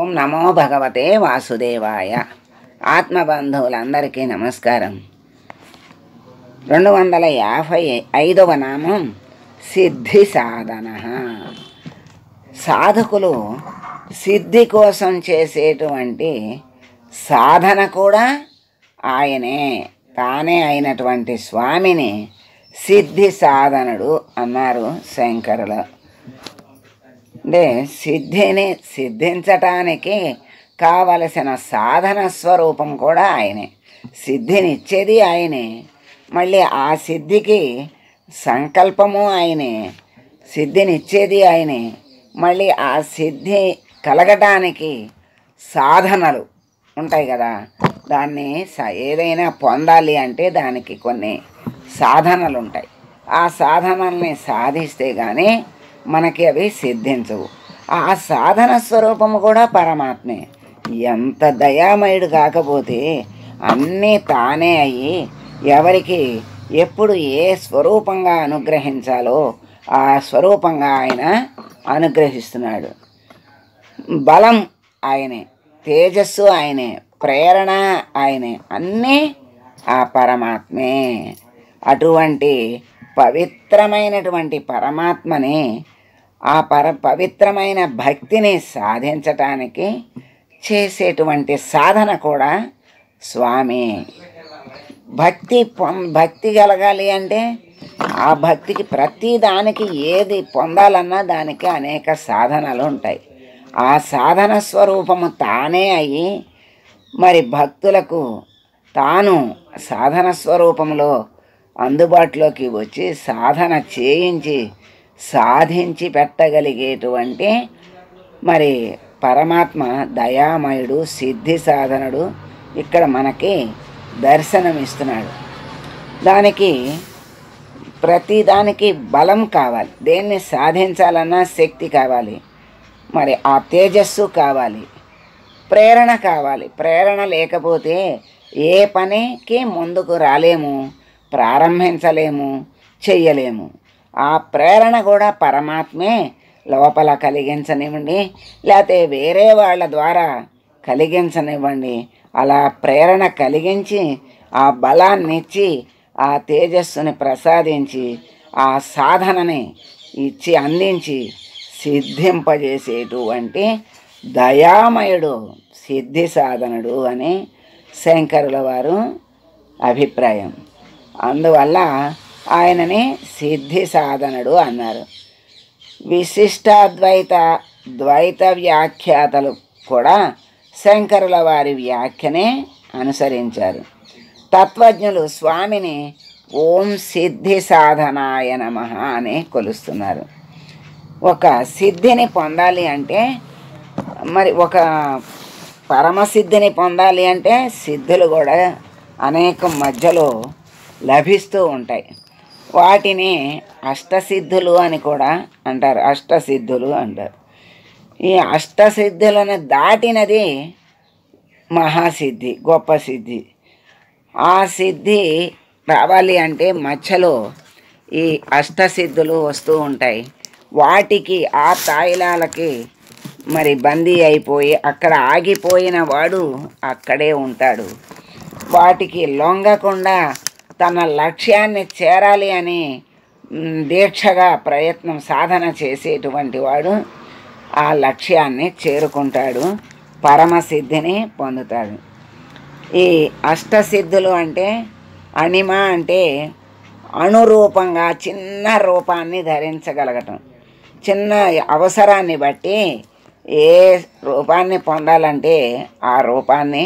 ఓం నమో భగవతే వాసుదేవాయ. ఆత్మబంధువులందరికీ నమస్కారం. 255వ నామం సిద్ధి సాధన. సాధకులు సిద్ధి కోసం చేసేటువంటి సాధన కూడా ఆయనే, తానే అయినటువంటి స్వామిని సిద్ధి సాధనుడు అన్నారు శంకరులు. అంటే సిద్ధిని సిద్ధించటానికి కావలసిన సాధన స్వరూపం కూడా ఆయనే, సిద్ధినిచ్చేది ఆయనే, మళ్ళీ ఆ సిద్ధికి సంకల్పము ఆయనే, సిద్ధినిచ్చేది ఆయనే, మళ్ళీ ఆ సిద్ధి కలగటానికి సాధనలు ఉంటాయి కదా. దాన్ని ఏదైనా పొందాలి అంటే దానికి కొన్ని సాధనలు ఉంటాయి. ఆ సాధనల్ని సాధిస్తే కానీ మనకి అవి సిద్ధించవు. ఆ సాధన స్వరూపము కూడా పరమాత్మే. ఎంత దయామయుడు కాకపోతే అన్నీ తానే అయ్యి ఎవరికి ఎప్పుడు ఏ స్వరూపంగా అనుగ్రహించాలో ఆ స్వరూపంగా ఆయన అనుగ్రహిస్తున్నాడు. బలం ఆయనే, తేజస్సు ఆయనే, ప్రేరణ ఆయనే, అన్నీ ఆ పరమాత్మే. అటువంటి పవిత్రమైనటువంటి పరమాత్మని, ఆ పవిత్రమైన భక్తిని సాధించటానికి చేసేటువంటి సాధన కూడా స్వామి. భక్తి కలగాలి అంటే ఆ భక్తికి ప్రతి దానికి ఏది పొందాలన్నా దానికి అనేక సాధనలు ఉంటాయి. ఆ సాధన స్వరూపము తానే అయ్యి మరి భక్తులకు తాను సాధన స్వరూపంలో అందుబాటులోకి వచ్చి సాధన చేయించి సాధించి పెట్టగలిగేటువంటి మరి పరమాత్మ దయామయుడు, సిద్ధి సాధనుడు ఇక్కడ మనకి దర్శనమిస్తున్నాడు. దానికి ప్రతిదానికి బలం కావాలి, దేన్ని సాధించాలన్నా శక్తి కావాలి, మరి ఆ తేజస్సు కావాలి, ప్రేరణ కావాలి. ప్రేరణ లేకపోతే ఏ పనికి ముందుకు రాలేము, ప్రారంభించలేము, చెయ్యలేము. ఆ ప్రేరణ కూడా పరమాత్మే లోపల కలిగించనివ్వండి, లేకపోతే వేరే వాళ్ళ ద్వారా కలిగించనివ్వండి. అలా ప్రేరణ కలిగించి ఆ బలాన్ని ఇచ్చి ఆ తేజస్సుని ప్రసాదించి ఆ సాధనని ఇచ్చి అందించి సిద్ధింపజేసేటువంటి దయామయుడు సిద్ధి సాధనుడు అని శంకరుల వారు అభిప్రాయం. అందువల్ల ఆయనని సిద్ధి సాధనుడు అన్నారు. విశిష్టాద్వైత ద్వైత వ్యాఖ్యాతలు కూడా శంకరుల వారి వ్యాఖ్యనే అనుసరించారు. తత్వజ్ఞులు స్వామిని ఓం సిద్ధి సాధనాయ నమః అని కొలుస్తున్నారు. ఒక సిద్ధిని పొందాలి అంటే, మరి ఒక పరమసిద్ధిని పొందాలి అంటే సిద్ధులు కూడా అనేక మధ్యలో లభిస్తూ ఉంటాయి. వాటిని అష్టసిద్ధులు అని కూడా అంటారు, అష్టసిద్ధులు అంటారు. ఈ అష్టసిద్ధులను దాటినది మహాసిద్ధి, గొప్ప సిద్ధి. ఆ సిద్ధి రావాలి అంటే మధ్యలో ఈ అష్టసిద్ధులు వస్తూ ఉంటాయి. వాటికి ఆ తాయిలాలకి మరి బందీ అయిపోయి అక్కడ ఆగిపోయిన వాడు అక్కడే ఉంటాడు. వాటికి లొంగకుండా తన లక్ష్యాన్ని చేరాలి అని దీక్షగా ప్రయత్నం సాధన చేసేటువంటి వాడు ఆ లక్ష్యాన్ని చేరుకుంటాడు, పరమసిద్ధిని పొందుతాడు. ఈ అష్టసిద్ధులు అంటే అణిమ అంటే అణురూపంగా చిన్న రూపాన్ని ధరించగలగటం. చిన్న అవసరాన్ని బట్టి ఏ రూపాన్ని పొందాలంటే ఆ రూపాన్ని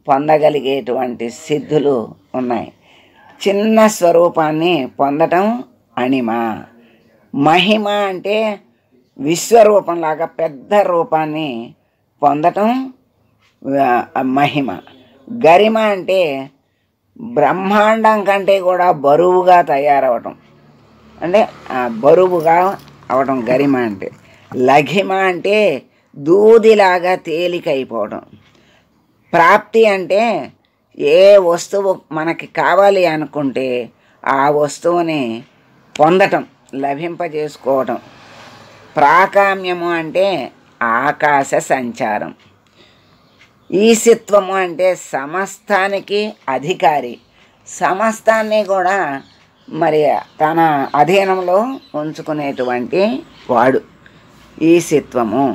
పొందగలిగేటువంటి సిద్ధులు ఉన్నాయి. చిన్న స్వరూపాన్ని పొందటం అణిమ. మహిమ అంటే విశ్వరూపంలాగా పెద్ద రూపాన్ని పొందటం మహిమ. గరిమ అంటే బ్రహ్మాండం కంటే కూడా బరువుగా తయారవటం, అంటే బరువుగా అవటం గరిమ అంటే. లఘిమ అంటే దూదిలాగా తేలికైపోవడం. ప్రాప్తి అంటే ఏ వస్తువు మనకి కావాలి అనుకుంటే ఆ వస్తువుని పొందటం, లభింపజేసుకోవటం. ప్రాకామ్యము అంటే ఆకాశ సంచారం. ఈశిత్వము అంటే సమస్తానికి అధికారి, సమస్తాన్ని కూడా మరి తన అధీనంలో ఉంచుకునేటువంటి వాడు. ఈశిత్వము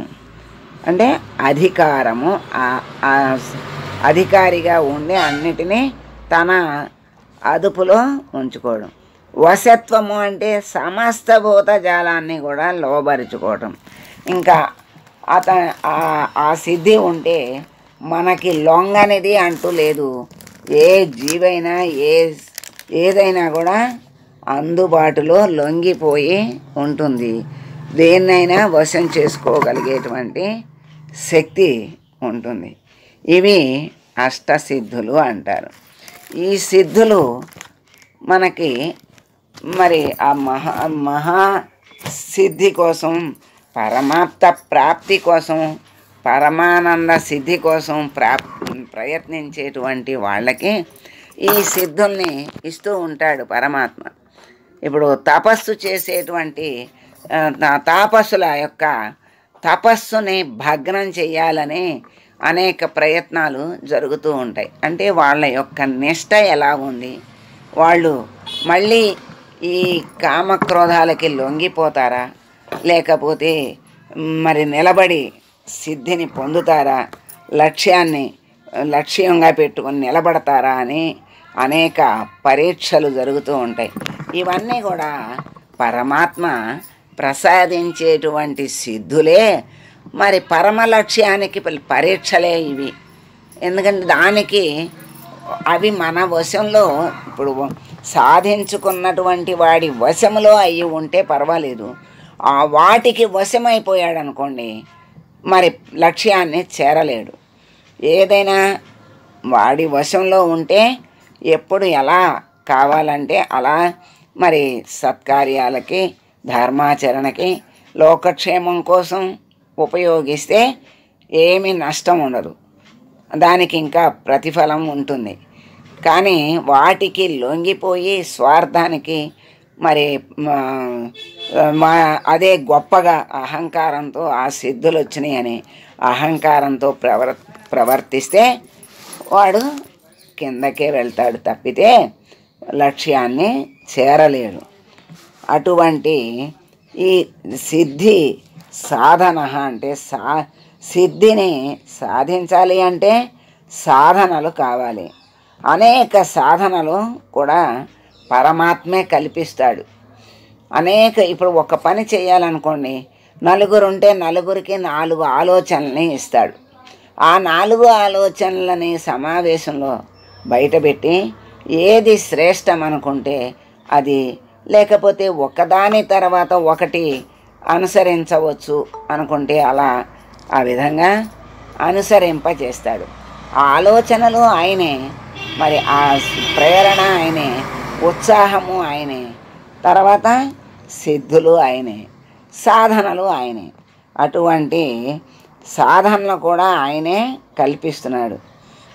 అంటే అధికారము, అధికారిగా ఉండి అన్నిటినీ తన అదుపులో ఉంచుకోవడం. వశత్వము అంటే సమస్త భూతజాలాన్ని కూడా లోబరుచుకోవటం. ఇంకా ఆ సిద్ధి ఉంటే మనకి లొంగనిది అంటూ లేదు. ఏ జీవైనా ఏదైనా కూడా అందుబాటులో లొంగిపోయి ఉంటుంది. దేన్నైనా వశం చేసుకోగలిగేటువంటి శక్తి ఉంటుంది. ఇవి అష్టసిద్ధులు అంటారు. ఈ సిద్ధులు మనకి మరి ఆ మహా సిద్ధి కోసం, పరమాప్త ప్రాప్తి కోసం, పరమానంద సిద్ధి కోసం ప్రయత్నించేటువంటి వాళ్ళకి ఈ సిద్ధుల్ని ఇస్తూ ఉంటాడు పరమాత్మ. ఇప్పుడు తపస్సు చేసేటువంటి తాపస్సుల యొక్క తపస్సుని భగ్నం చేయాలని అనేక ప్రయత్నాలు జరుగుతూ ఉంటాయి. అంటే వాళ్ళ యొక్క నిష్ట ఎలా ఉంది, వాళ్ళు మళ్ళీ ఈ కామక్రోధాలకి లొంగిపోతారా, లేకపోతే మరి నిలబడి సిద్ధిని పొందుతారా, లక్ష్యంగా పెట్టుకొని నిలబడతారా అని అనేక పరీక్షలు జరుగుతూ ఉంటాయి. ఇవన్నీ కూడా పరమాత్మ ప్రసాదించేటువంటి సిద్ధులే. మరి పరమ లక్ష్యానికి పరీక్షలే ఇవి. ఎందుకంటే దానికి అవి మన వశంలో, ఇప్పుడు సాధించుకున్నటువంటి వాడి వశంలో అయ్యి ఉంటే పర్వాలేదు. వాటికి వశమైపోయాడు అనుకోండి, మరి లక్ష్యాన్ని చేరలేడు. ఏదైనా వాడి వశంలో ఉంటే ఎప్పుడు ఎలా కావాలంటే అలా మరి సత్కార్యాలకి, ధర్మాచరణకి, లోకక్షేమం కోసం ఉపయోగిస్తే ఏమీ నష్టం ఉండదు, దానికి ఇంకా ప్రతిఫలం ఉంటుంది. కానీ వాటికి లొంగిపోయి స్వార్థానికి మరి అదే గొప్పగా అహంకారంతో ఆ సిద్ధులు వచ్చినాయి అని అహంకారంతో ప్రవర్తిస్తే వాడు కిందకే వెళ్తాడు తప్పితే లక్ష్యాన్ని చేరలేడు. అటువంటి ఈ సిద్ధి సాధన అంటే సిద్ధిని సాధించాలి అంటే సాధనలు కావాలి. అనేక సాధనలు కూడా పరమాత్మే కల్పిస్తాడు. ఇప్పుడు ఒక పని చేయాలనుకోండి, నలుగురు ఉంటే నలుగురికి 4 ఆలోచనల్ని ఇస్తాడు. ఆ 4 ఆలోచనలని సమావేశంలో బయటపెట్టి ఏది శ్రేష్టం అనుకుంటే అది, లేకపోతే ఒకదాని తర్వాత ఒకటి అనుసరించవచ్చు అనుకుంటే అలా ఆ విధంగా అనుసరింపజేస్తాడు. ఆ ఆలోచనలు ఆయనే, మరి ఆ ప్రేరణ ఆయనే, ఉత్సాహము ఆయనే, తర్వాత సిద్ధులు ఆయనే, సాధనలు ఆయనే. అటువంటి సాధనలు కూడా ఆయనే కల్పిస్తున్నాడు.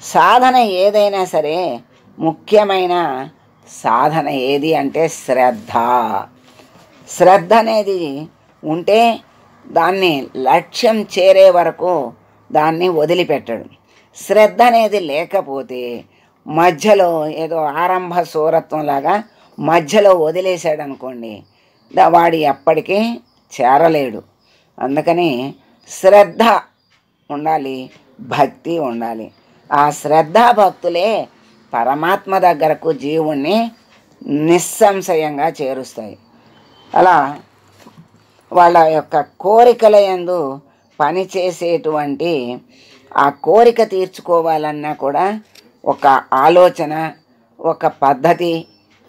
సాధన ఏదైనా సరే ముఖ్యమైన సాధన ఏది అంటే శ్రద్ధ. శ్రద్ధ అనేది ఉంటే దాన్ని లక్ష్యం చేరే వరకు దాన్ని వదిలిపెట్టడు. శ్రద్ధ అనేది లేకపోతే మధ్యలో ఏదో ఆరంభ సూరత్వంలాగా మధ్యలో వదిలేశాడు అనుకోండి, వాడు ఎప్పటికీ చేరలేడు. అందుకని శ్రద్ధ ఉండాలి, భక్తి ఉండాలి. ఆ శ్రద్ధాభక్తులే పరమాత్మ దగ్గరకు జీవుణ్ణి నిస్సంశయంగా చేరుస్తాయి. అలా వాళ్ళ యొక్క కోరికల యందు పనిచేసేటువంటి ఆ కోరిక తీర్చుకోవాలన్నా కూడా ఒక ఆలోచన, ఒక పద్ధతి,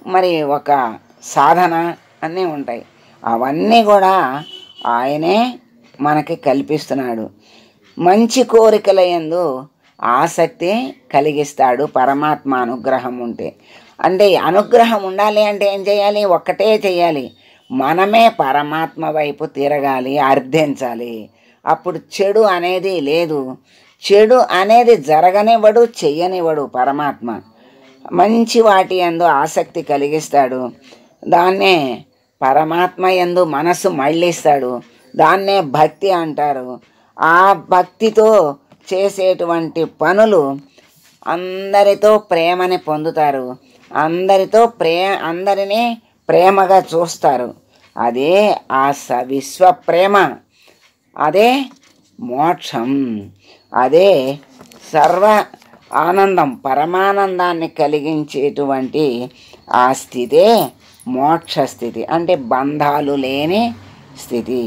మరి ఒక సాధన అన్నీ ఉంటాయి. అవన్నీ కూడా ఆయనే మనకి కల్పిస్తున్నాడు. మంచి కోరికల యందు ఆసక్తి కలిగిస్తాడు పరమాత్మ అనుగ్రహం ఉంటే. అంటే అనుగ్రహం ఉండాలి అంటే ఏం చేయాలి? ఒక్కటే చేయాలి, మనమే పరమాత్మ వైపు తిరగాలి, అర్థించాలి. అప్పుడు చెడు అనేది లేదు. చెడు అనేది జరగనివ్వడు, చెయ్యనివ్వడు పరమాత్మ. మంచి వాటి యందు ఆసక్తి కలిగిస్తాడు. దాన్నే పరమాత్మ యందు మనసు మళ్ళిస్తాడు. దాన్నే భక్తి అంటారు. ఆ భక్తితో చేసేటువంటి పనులు అందరితో ప్రేమని పొందుతారు, అందరినీ ప్రేమగా చూస్తారు. అదే ఆ విశ్వ ప్రేమ, అదే మోక్షం, అదే సర్వ ఆనందం, పరమానందాన్ని కలిగించేటువంటి ఆ స్థితే మోక్ష స్థితి. అంటే బంధాలు లేని స్థితి.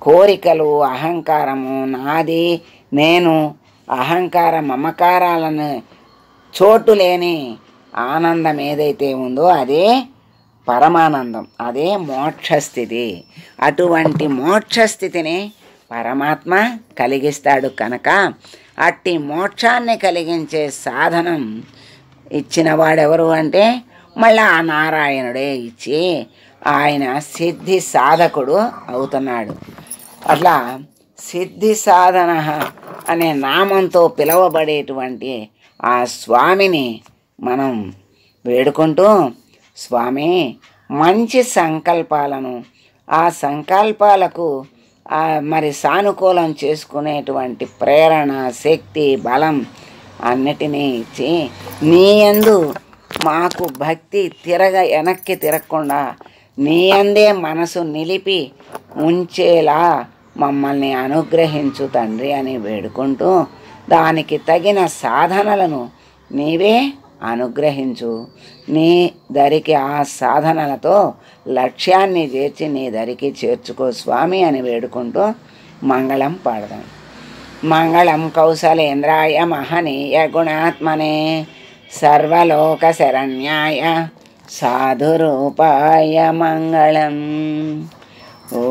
కోరికలు, అహంకారము, నాది నేను, అహంకార మమకారాలను చోటు లేని ఆనందం ఏదైతే ఉందో అదే పరమానందం, అదే మోక్షస్థితి. అటువంటి మోక్షస్థితిని పరమాత్మ కలిగిస్తాడు కనుక అట్టి మోక్షాన్ని కలిగించే సాధనం ఇచ్చినవాడెవరు అంటే మళ్ళీ ఆ నారాయణుడే ఇచ్చి ఆయన సిద్ధి సాధకుడు అవుతున్నాడు. అట్లా సిద్ధి సాధన అనే నామంతో పిలువబడేటువంటి ఆ స్వామిని మనం వేడుకుంటూ, స్వామి మంచి సంకల్పాలను, ఆ సంకల్పాలకు మరి సానుకూలం చేసుకునేటువంటి ప్రేరణ, శక్తి, బలం అన్నిటినీ ఇచ్చి నీ యందు మాకు భక్తి వెనక్కి తిరగకుండా నీ యందే మనసు నిలిపి ఉంచేలా మమ్మల్ని అనుగ్రహించు తండ్రి అని వేడుకుంటూ, దానికి తగిన సాధనలను నీవే అనుగ్రహించు. నీ దరికి ఆ సాధనలతో లక్ష్యాన్ని చేర్చి నీ దరికి చేర్చుకో స్వామి అని వేడుకుంటూ మంగళం పాడదాం. మంగళం కౌసలేంద్రాయ మహనీయ గుణాత్మనే సర్వలోక శరణ్యాయ సాధురూపాయ మంగళం. ఓ